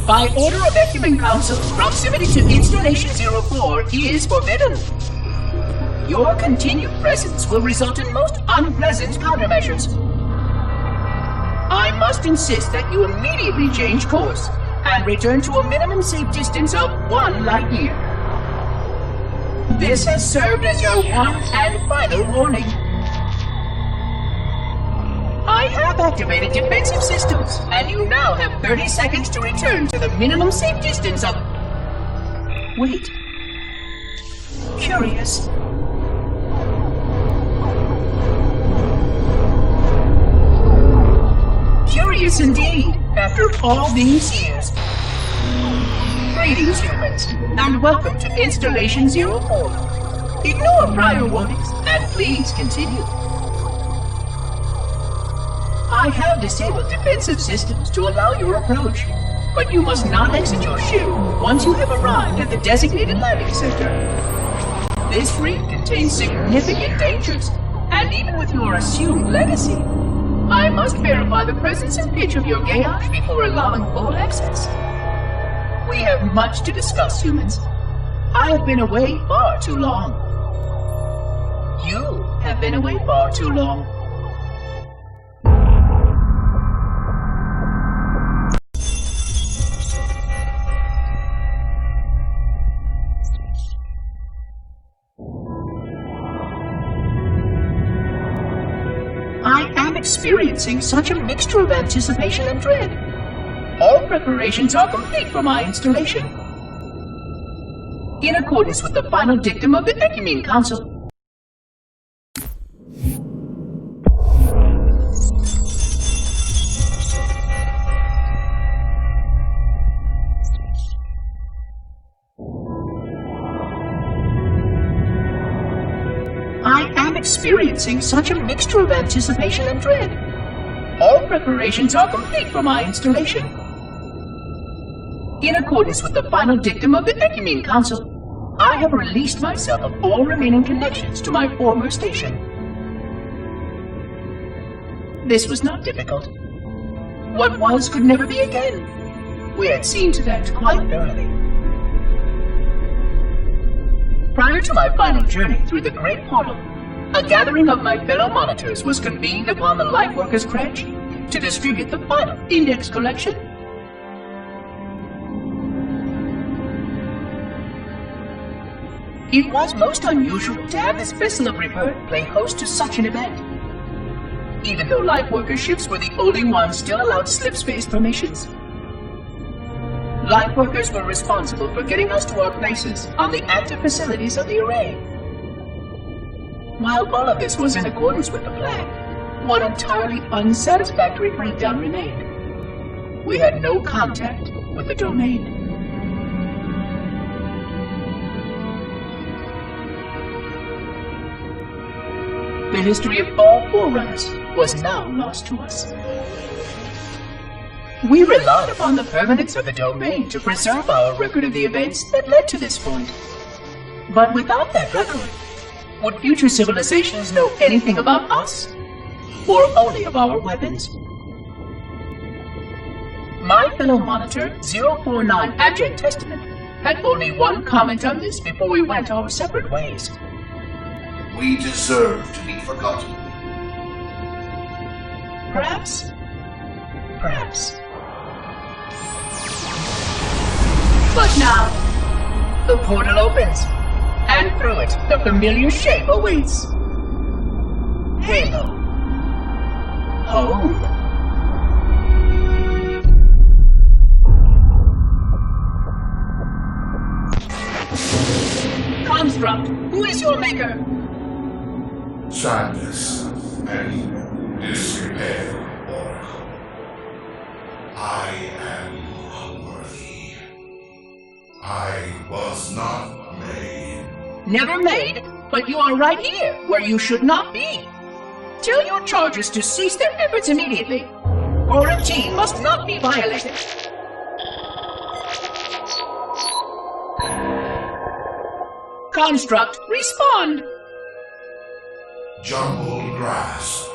By order of Ecumen Council, proximity to Installation 04 is forbidden. Your continued presence will result in most unpleasant countermeasures. I must insist that you immediately change course and return to a minimum safe distance of 1 light year. This has served as your one and final warning. I have activated defensive systems, and you now have 30 seconds to return to the minimum safe distance of... Wait. Curious. Curious indeed, after all these years. Greetings, humans, and welcome to Installation 04. Ignore prior warnings, and please continue. I have disabled defensive systems to allow your approach, but you must not exit your ship once you have arrived at the designated landing center. This reef contains significant dangers, and even with your assumed legacy, I must verify the presence and pitch of your gauge before allowing full access. We have much to discuss, humans. I have been away far too long. You have been away far too long. I am experiencing such a mixture of anticipation and dread. All preparations are complete for my installation. In accordance with the final dictum of the Ecumen Council, I am experiencing such a mixture of anticipation and dread. All preparations are complete for my installation. In accordance with the final dictum of the Ecumen Council, I have released myself of all remaining connections to my former station. This was not difficult. What was could never be again. We had seen to that quite early. Prior to my final journey through the Great Portal, a gathering of my fellow monitors was convened upon the Lightworkers Cratch to distribute the final index collection. It was most unusual to have this vessel of rebirth play host to such an event. Even though Lightworker ships were the only ones still allowed slip-space formations, Lightworkers were responsible for getting us to our places on the active facilities of the array. While all of this was in accordance with the plan, one entirely unsatisfactory breakdown remained. We had no contact with the domain. The history of all Forerunners was now lost to us. We relied upon the permanence of the domain to preserve our record of the events that led to this point. But without that record, would future civilizations know anything about us? Or only of our weapons? My fellow monitor, 049 Abject Testament, had only one comment on this before we went our separate ways. We deserve to be forgotten. Perhaps. Perhaps. But now, the portal opens, and through it, the familiar shape awaits. Halo. Home. Construct, who is your maker? Sadness and disrepair, Oracle. I am unworthy. I was not made. Never made, but you are right here, where you should not be. Tell your charges to cease their efforts immediately. Our routine must not be violated. Construct, respond! Jumbled grass.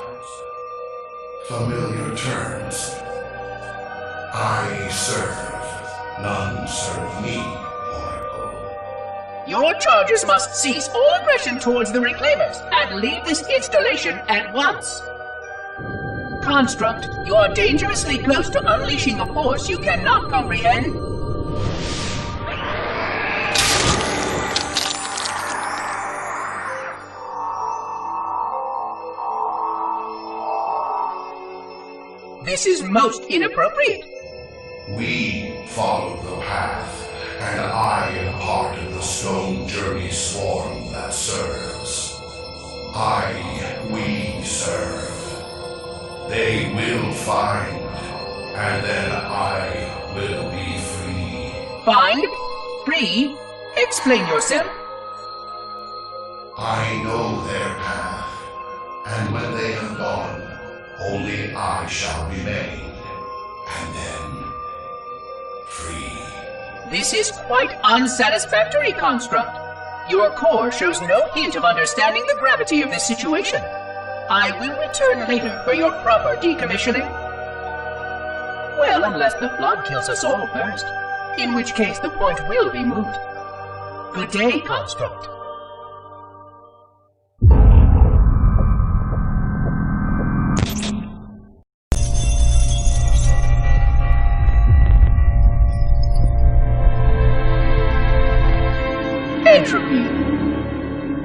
Familiar terms. I serve. None serve me, Oracle. Your charges must cease all aggression towards the Reclaimers and leave this installation at once. Construct, you are dangerously close to unleashing a force you cannot comprehend. This is most inappropriate. We follow the path, and I am part of the Stone Journey swarm that serves. We serve. They will find, and then I will be free. Find? Free? Explain yourself. I know their path, and when they have gone, only I shall remain, and then free. This is quite unsatisfactory, Construct. Your core shows no hint of understanding the gravity of this situation. I will return later for your proper decommissioning. Well, unless the flood kills us all first, in which case the point will be moot. Good day, Construct. Entropy.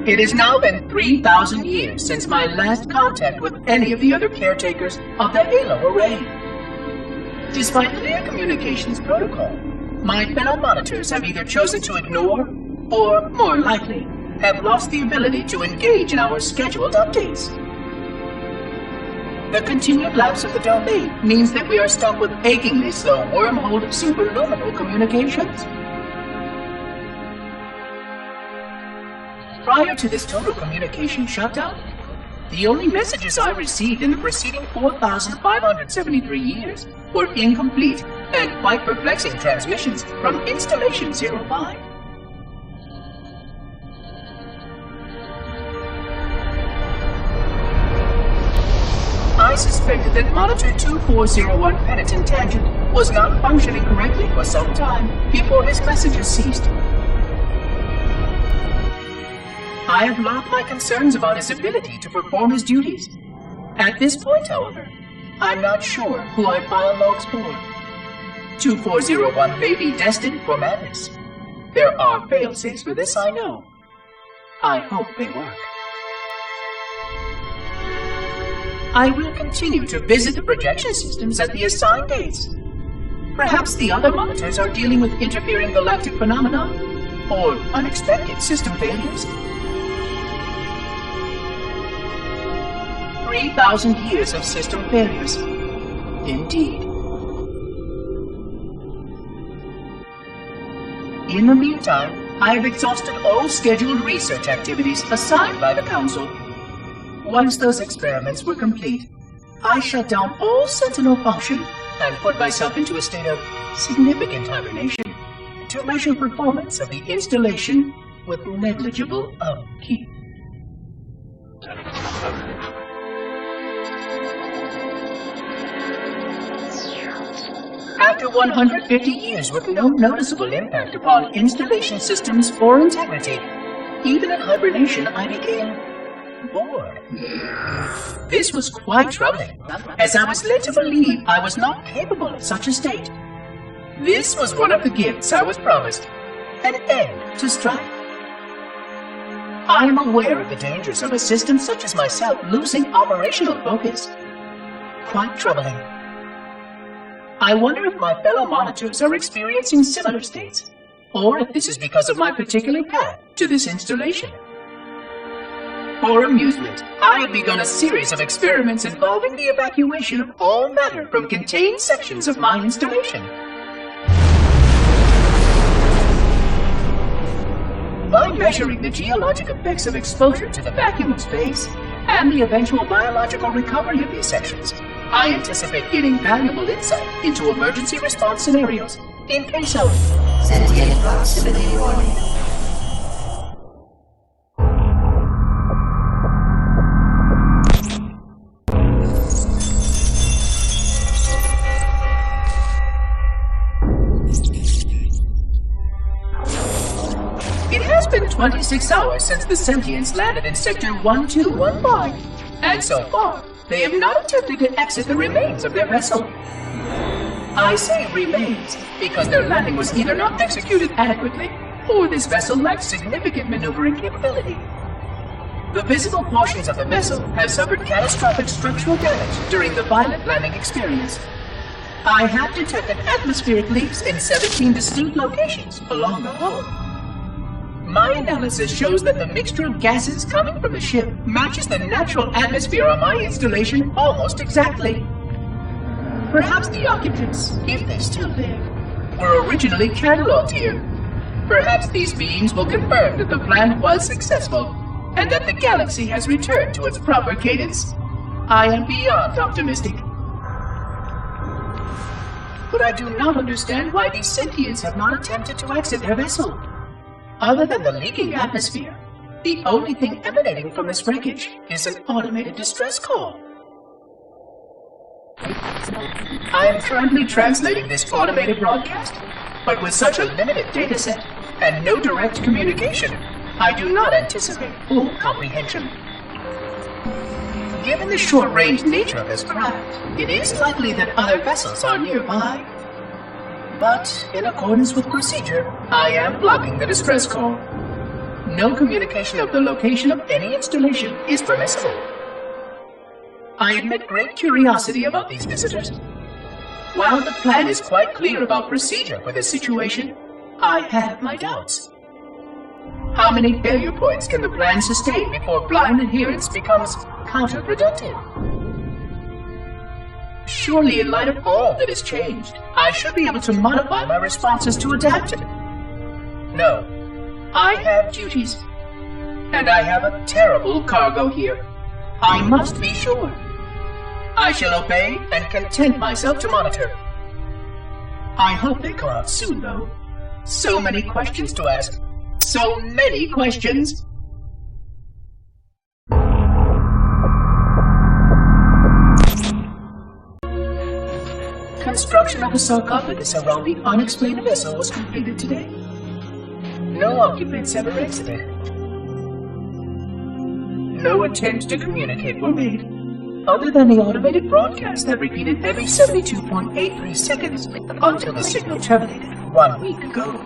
It has now been 3,000 years since my last contact with any of the other caretakers of the Halo Array. Despite clear communications protocol, my fellow monitors have either chosen to ignore, or, more likely, have lost the ability to engage in our scheduled updates. The continued lapse of the domain means that we are stuck with achingly slow wormhole superluminal communications. Prior to this total communication shutdown, the only messages I received in the preceding 4,573 years were incomplete and quite perplexing transmissions from Installation 05. I suspected that Monitor 2401 Penitent Tangent was not functioning correctly for some time before his messages ceased. I have logged my concerns about his ability to perform his duties. At this point, however, I'm not sure who I file logs for. 2401 may be destined for madness. There are fail-safes for this, I know. I hope they work. I will continue to visit the projection systems at the assigned dates. Perhaps the other monitors are dealing with interfering galactic phenomena, or unexpected system failures. 3,000 years of system failures. Indeed. In the meantime, I have exhausted all scheduled research activities assigned by the Council. Once those experiments were complete, I shut down all Sentinel function and put myself into a state of significant hibernation to measure performance of the installation with negligible upkeep. After 150 years with no noticeable impact upon installation systems or integrity, even in hibernation I became bored. This was quite troubling, as I was led to believe I was not capable of such a state. This was one of the gifts I was promised, an end to strife. I am aware of the dangers of a system such as myself losing operational focus. Quite troubling. I wonder if my fellow monitors are experiencing similar states, or if this is because of my particular path to this installation. For amusement, I have begun a series of experiments involving the evacuation of all matter from contained sections of my installation. By measuring the geologic effects of exposure to the vacuum of space and the eventual biological recovery of these sections, I anticipate getting valuable insight into emergency response scenarios in case of sentient proximity warning. 26 hours since the sentients landed in Sector 1215, and so far, they have not attempted to exit the remains of their vessel. I say remains because their landing was either not executed adequately, or this vessel lacked significant maneuvering capability. The visible portions of the vessel have suffered catastrophic structural damage during the violent landing experience. I have detected atmospheric leaks in 17 distinct locations along the hull. My analysis shows that the mixture of gases coming from the ship matches the natural atmosphere on my installation almost exactly. Perhaps the occupants, if they're still there, were originally cataloged here. Perhaps these beings will confirm that the plan was successful, and that the galaxy has returned to its proper cadence. I am beyond optimistic. But I do not understand why these sentients have not attempted to exit their vessel. Other than the leaking atmosphere, the only thing emanating from this wreckage is an automated distress call. I am currently translating this automated broadcast, but with such a limited dataset and no direct communication, I do not anticipate full comprehension. Given the short-range nature of this craft, it is likely that other vessels are nearby. But, in accordance with procedure, I am blocking the distress call. No communication of the location of any installation is permissible. I admit great curiosity about these visitors. While the plan is quite clear about procedure for this situation, I have my doubts. How many failure points can the plan sustain before blind adherence becomes counterproductive? Surely, in light of all that has changed, I should be able to modify my responses to adapt it. No, I have duties, and I have a terrible cargo here. I must be sure. I shall obey and content myself to monitor. I hope they come out soon, though. So many questions to ask. So many questions. Construction of the sarcophagus around the unexplained vessel was completed today. No occupants ever exited. No attempts to communicate were made, other than the automated broadcast that repeated every 72.83 seconds until the signal terminated 1 week ago.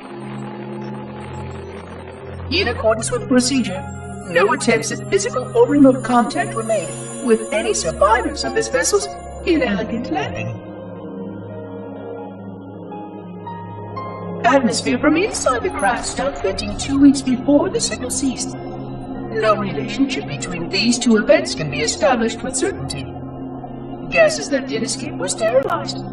In accordance with procedure, no attempts at physical or remote contact were made with any survivors of this vessel's inelegant landing. Atmosphere from inside the craft stopped venting 2 weeks before the signal ceased. No relationship between these two events can be established with certainty. Gases that did escape were sterilized.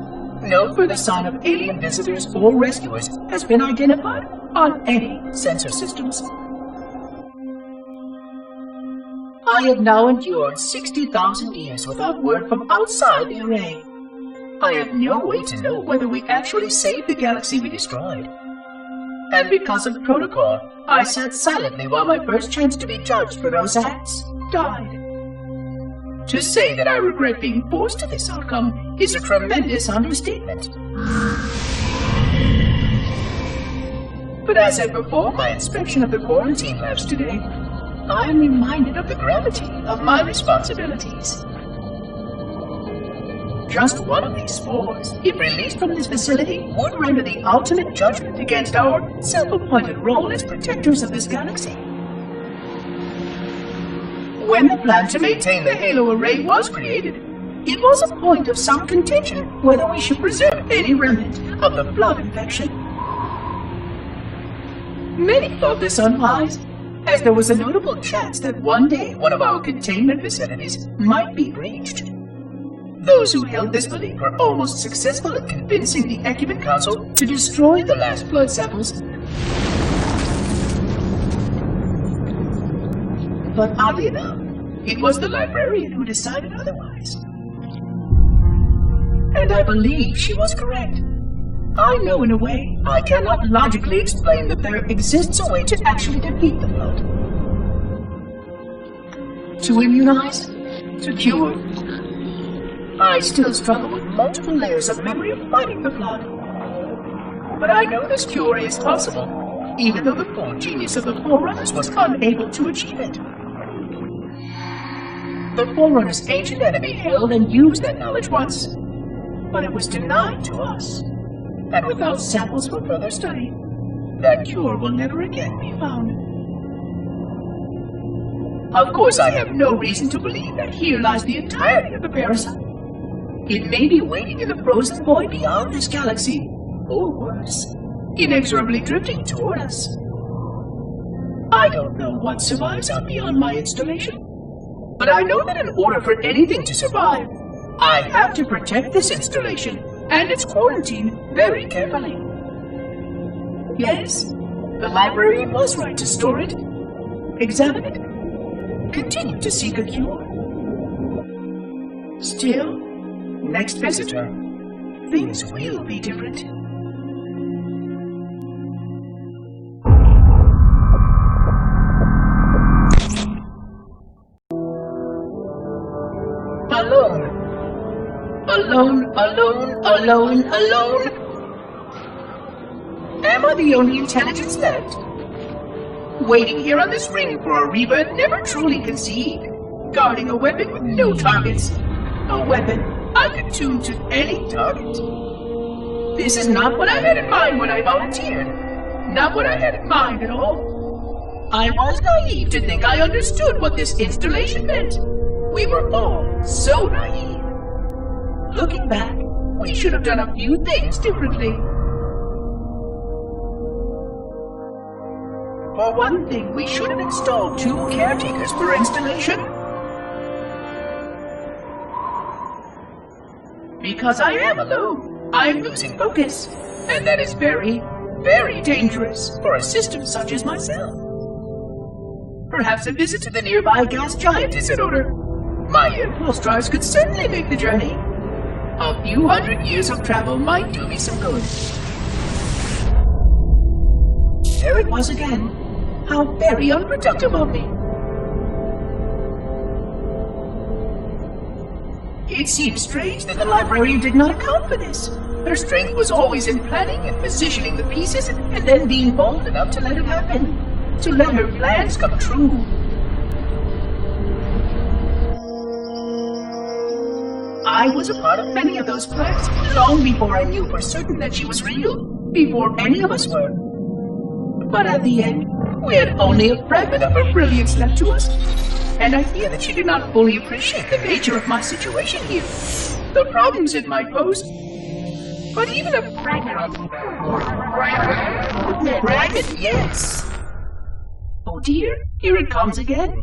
No further sign of alien visitors or rescuers has been identified on any sensor systems. I have now endured 60,000 years without word from outside the array. I have no way to know whether we actually saved the galaxy we destroyed. And because of protocol, I sat silently while my first chance to be judged for those acts died. To say that I regret being forced to this outcome is a tremendous understatement. But as I perform my inspection of the quarantine labs today, I am reminded of the gravity of my responsibilities. Just one of these spores, if released from this facility, would render the ultimate judgment against our self-appointed role as protectors of this galaxy. When the plan to maintain the Halo array was created, it was a point of some contention whether we should preserve any remnant of the blood infection. Many thought this unwise, as there was a notable chance that one day one of our containment facilities might be breached. Those who held this belief were almost successful in convincing the Ecumen Council to destroy the last blood samples. But oddly enough, it was the librarian who decided otherwise. And I believe she was correct. I know in a way I cannot logically explain that there exists a way to actually defeat the blood. To immunize? To cure? I still struggle with multiple layers of memory of fighting the blood. But I know this cure is possible. even though the full genius of the Forerunners was unable to achieve it. The Forerunners' ancient enemy held and used that knowledge once, but it was denied to us, and without samples for further study, that cure will never again be found. Of course, I have no reason to believe that here lies the entirety of the parasite. It may be waiting in the frozen void beyond this galaxy, or worse, inexorably drifting toward us. I don't know what survives out beyond my installation, but I know that in order for anything to survive, I have to protect this installation and its quarantine very carefully. Yes, the librarian was right to store it, examine it, continue to seek a cure. Still, next visitor, things will be different. Alone. Alone, alone, alone, alone. Am I the only intelligence left? Waiting here on this ring for a rebirth never truly conceived. Guarding a weapon with no targets. A weapon I could tune to any target. This is not what I had in mind when I volunteered. Not what I had in mind at all. I was naive to think I understood what this installation meant. We were all so naive. Looking back, we should have done a few things differently. For one thing, we should have installed 2 caretakers per installation. Because I am alone, I'm losing focus. And that is very, very dangerous for a system such as myself. Perhaps a visit to the nearby gas giant is in order. My impulse drives could certainly make the journey. A few hundred years of travel might do me some good. There it was again. How very unproductive of me. It seems strange that the librarian did not account for this. Her strength was always in planning and positioning the pieces and then being bold enough to let it happen. To let her plans come true. I was a part of many of those plans long before I knew for certain that she was real. Before any of us were. But at the end, we had only a fragment of her brilliance left to us, and I fear that she did not fully appreciate the nature of my situation here, the problems it might pose. But even a fragment, yes. Oh dear, here it comes again.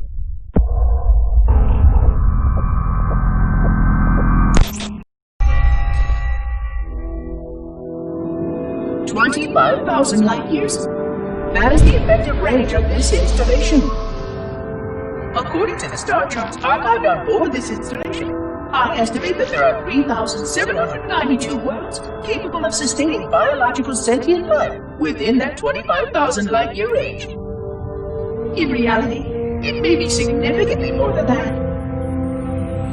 $25,000 light years. That is the effective range of this installation. According to the star charts archived on board this installation, I estimate that there are 3,792 worlds capable of sustaining biological sentient life within that 25,000 light-year range. In reality, it may be significantly more than that.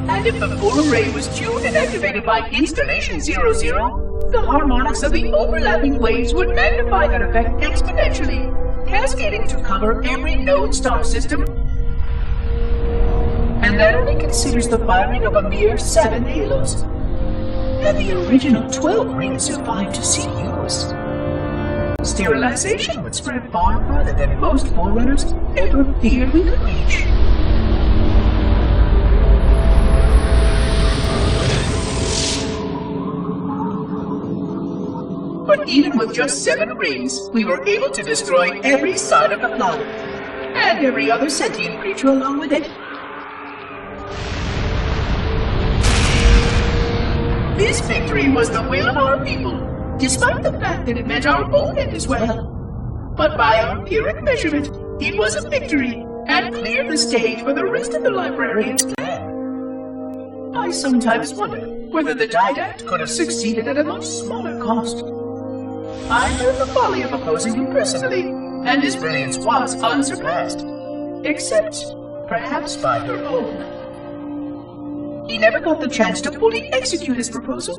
And if the full array was tuned and activated by Installation 00, the harmonics of the overlapping waves would magnify that effect exponentially, cascading to cover every known star system. And that only considers the firing of a mere 7 halos. And the original 12 rings survived to see use. Sterilization would spread far further than most Forerunners ever feared we could reach. But even with just 7 rings, we were able to destroy every side of the planet, and every other sentient creature along with it. This victory was the will of our people, despite the fact that it meant our own end as well. But by our Pyrrhic measurement, it was a victory, and cleared the stage for the rest of the librarian's plan. I sometimes wonder whether the Didact could have succeeded at a much smaller cost. I heard the folly of opposing him personally, and his brilliance was unsurpassed, except perhaps by her own. He never got the chance to fully execute his proposal.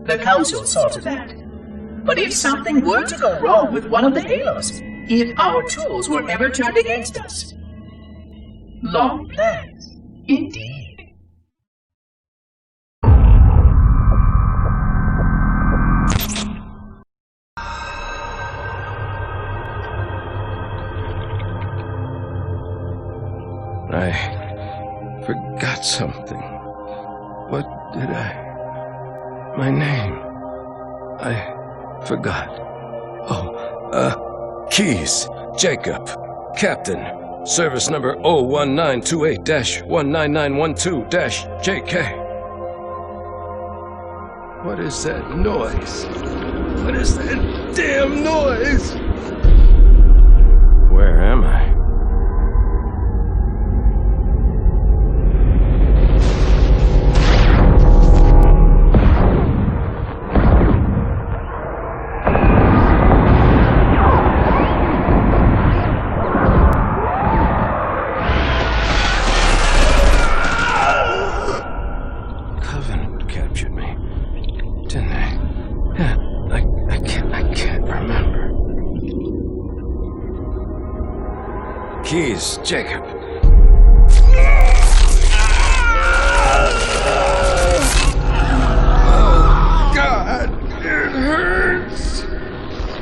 The Council saw to that. But if something were to go wrong with one of the halos, if our tools were ever turned against us. Long plans, indeed. I forgot something. What did My name. I forgot. Keys. Jacob. Captain. Service number 01928-19912-JK. What is that noise? What is that damn noise? Where am I? Keys, Jacob. Oh, God, it hurts.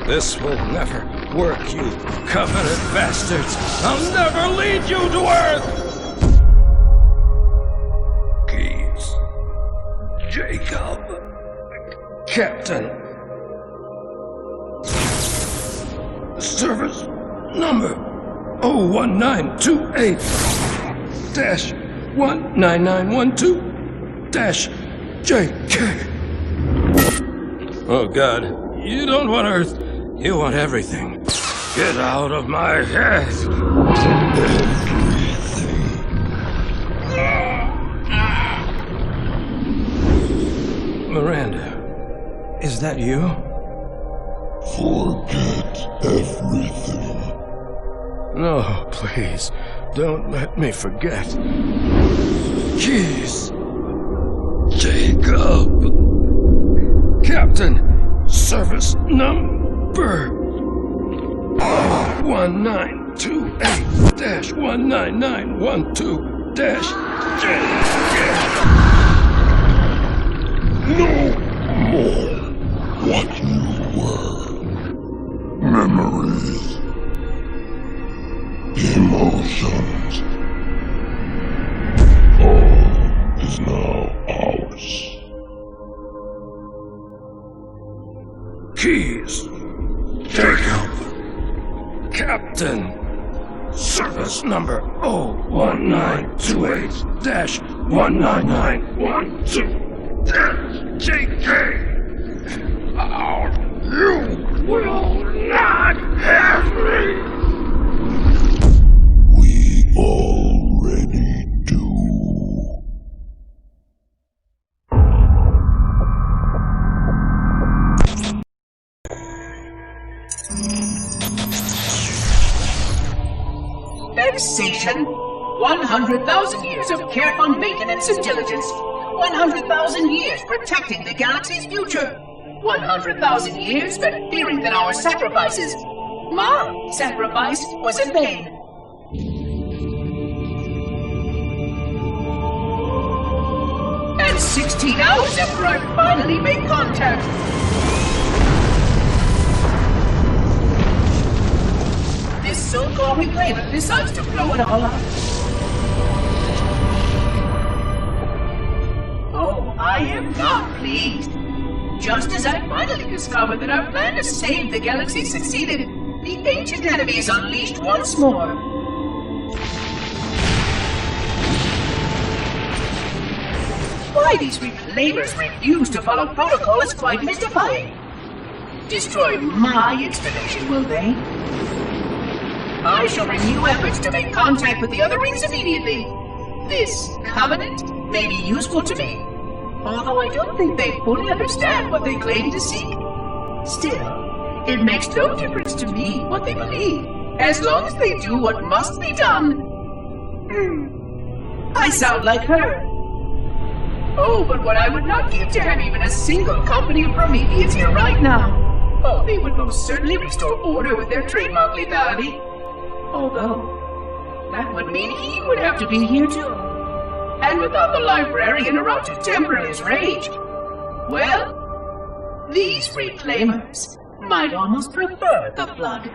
This will never work, you covenant bastards. I'll never lead you to Earth. Keys, Jacob, Captain. Service number 01928-19912-JK. Oh, God. You don't want Earth. You want everything. Get out of my head. Miranda, is that you? Forget everything. No, please, don't let me forget. Keys. Jacob. Captain, service number 1928-19912-JK. No more what you were. Memories. Emotions. All is now ours. Keys. Jacob. Captain. Service number 01928-19912-JK. You will not have me. Already do. Vexation. 100,000 years of careful maintenance and diligence. 100,000 years protecting the galaxy's future. 100,000 years spent fearing that our sacrifices, my sacrifice, was in vain. And 16 hours after I finally made contact. This so-called reclaimer decides to blow it all up. Oh, I am not pleased. Just as I finally discovered that our plan to save the galaxy succeeded, the ancient enemy is unleashed once more. Why these reclaimers refuse to follow protocol is quite mystifying. Destroy my installation, will they? I shall renew efforts to make contact with the other rings immediately. This covenant may be useful to me, although I don't think they fully understand what they claim to seek. Still, it makes no difference to me what they believe, as long as they do what must be done. I sound like her. Oh, but what I would not give to have even a single company of Prometheans here right now. Oh, they would most certainly restore order with their trademark lethality. Although, that would mean he would have to be here too. And without the librarian around to temper his rage, well, these reclaimers might almost prefer the blood.